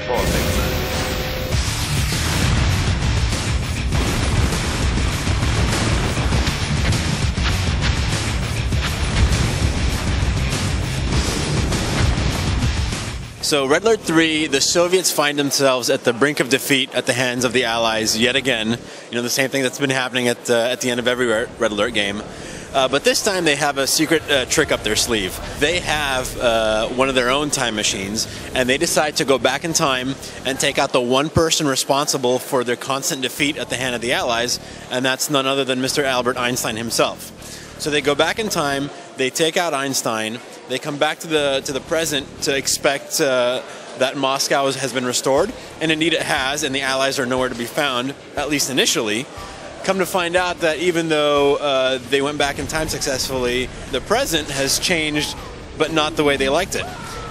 Politics. So Red Alert 3, the Soviets find themselves at the brink of defeat at the hands of the Allies yet again. You know, the same thing that's been happening at the end of every Red Alert game. But this time they have a secret trick up their sleeve. They have one of their own time machines, and they decide to go back in time and take out the one person responsible for their constant defeat at the hand of the Allies, and that's none other than Mr. Albert Einstein himself. So they go back in time, they take out Einstein, they come back to the present to expect that Moscow has been restored, and indeed it has, and the Allies are nowhere to be found, at least initially. Come to find out that even though they went back in time successfully, the present has changed, but not the way they liked it.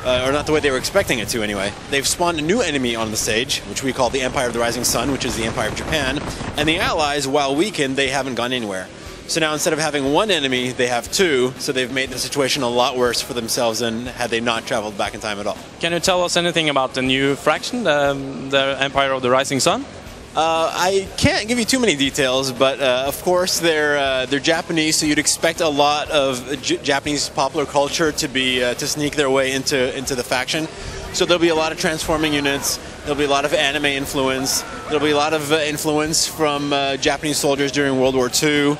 Or not the way they were expecting it to, anyway. They've spawned a new enemy on the stage, which we call the Empire of the Rising Sun, which is the Empire of Japan, and the Allies, while weakened, they haven't gone anywhere. So now instead of having one enemy, they have two, so they've made the situation a lot worse for themselves than had they not traveled back in time at all. Can you tell us anything about the new faction, the Empire of the Rising Sun? I can't give you too many details, but of course they're Japanese, so you'd expect a lot of Japanese popular culture to be to sneak their way into the faction. So there'll be a lot of transforming units. There'll be a lot of anime influence. There'll be a lot of influence from Japanese soldiers during World War II.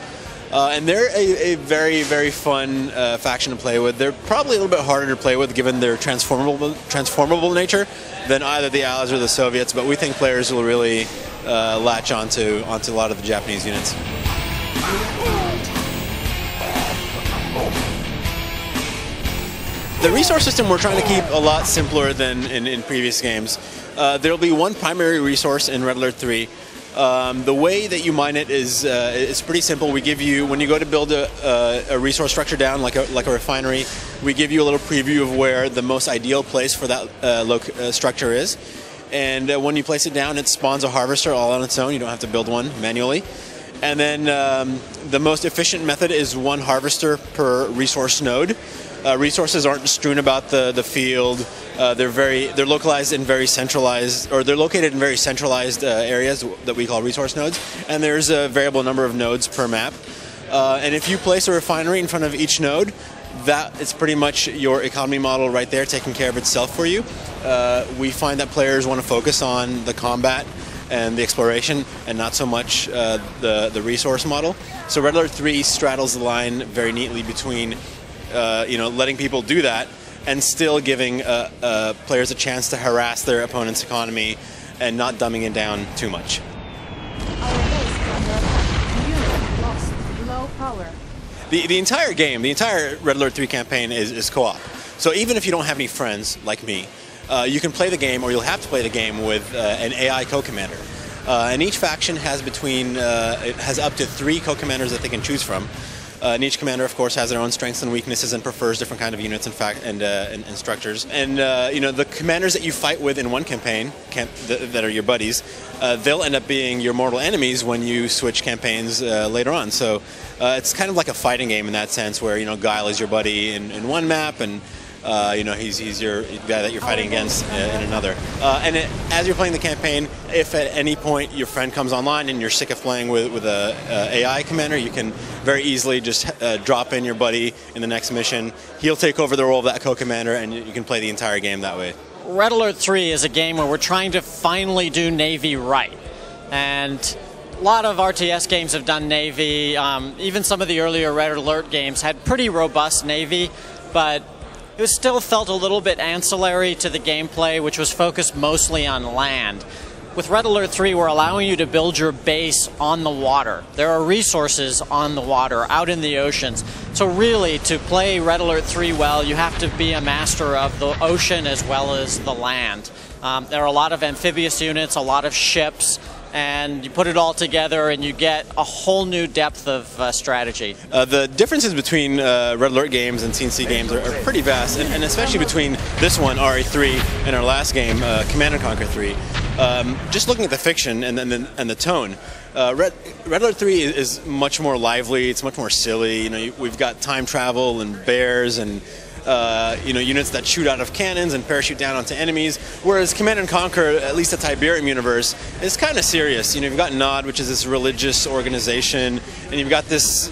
And they're a very, very fun faction to play with. They're probably a little bit harder to play with given their transformable nature than either the Allies or the Soviets, but we think players will really latch onto a lot of the Japanese units. The resource system we're trying to keep a lot simpler than in previous games. There'll be one primary resource in Red Alert 3. The way that you mine it is pretty simple. We give you, when you go to build a resource structure down, like a refinery, we give you a little preview of where the most ideal place for that structure is. And when you place it down, it spawns a harvester all on its own. You don't have to build one manually. And then the most efficient method is one harvester per resource node. Resources aren't strewn about the field. They're localized in very centralized, or they're located in very centralized areas that we call resource nodes. And there's a variable number of nodes per map. And if you place a refinery in front of each node, that is pretty much your economy model right there, taking care of itself for you. We find that players want to focus on the combat and the exploration, and not so much the resource model. So Red Alert 3 straddles the line very neatly between letting people do that and still giving players a chance to harass their opponent's economy and not dumbing it down too much. Low power. The entire game, the entire Red Alert 3 campaign is co-op. So even if you don't have any friends like me, you can play the game, or you'll have to play the game with an AI co-commander. And each faction has up to 3 co-commanders that they can choose from. And each commander, of course, has their own strengths and weaknesses and prefers different kind of units and structures. And the commanders that you fight with in one campaign, that are your buddies, they'll end up being your mortal enemies when you switch campaigns later on. So it's kind of like a fighting game in that sense, where Guile is your buddy in one map, and he's your guy that you're fighting against in another. As you're playing the campaign, if at any point your friend comes online and you're sick of playing with a AI commander, you can very easily just drop in your buddy in the next mission. He'll take over the role of that co-commander, and you can play the entire game that way. Red Alert 3 is a game where we're trying to finally do Navy right. And a lot of RTS games have done Navy. Even some of the earlier Red Alert games had pretty robust Navy, but it still felt a little bit ancillary to the gameplay, which was focused mostly on land. With Red Alert 3, we're allowing you to build your base on the water. There are resources on the water, out in the oceans. So really, to play Red Alert 3 well, you have to be a master of the ocean as well as the land. There are a lot of amphibious units, a lot of ships, and you put it all together and you get a whole new depth of strategy. The differences between Red Alert games and CNC games are pretty vast, and especially between this one, RE3, and our last game, Command & Conquer 3. Just looking at the fiction and the tone, Red Alert 3 is much more lively, it's much more silly. We've got time travel and bears and units that shoot out of cannons and parachute down onto enemies. Whereas Command & Conquer, at least the Tiberium universe, is kind of serious. You've got Nod, which is this religious organization, and you've got this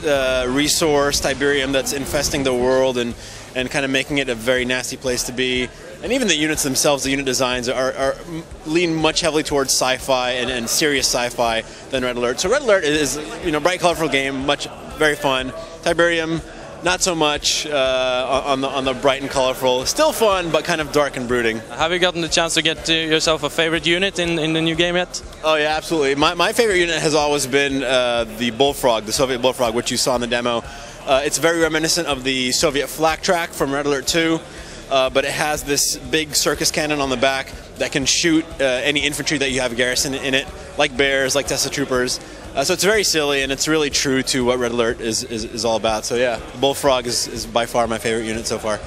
resource, Tiberium, that's infesting the world and kind of making it a very nasty place to be. And even the units themselves, the unit designs, are lean much heavily towards sci-fi and serious sci-fi than Red Alert. So Red Alert is bright, colorful game, very fun. Tiberium, not so much on the bright and colorful. Still fun, but kind of dark and brooding. Have you gotten the chance to get yourself a favorite unit in the new game yet? Oh yeah, absolutely. My favorite unit has always been the Bullfrog, the Soviet Bullfrog, which you saw in the demo. It's very reminiscent of the Soviet flak track from Red Alert 2. But it has this big circus cannon on the back that can shoot any infantry that you have garrisoned in it, like bears, like Tesla troopers. So it's very silly, and it's really true to what Red Alert is all about. So yeah, Bullfrog is by far my favorite unit so far.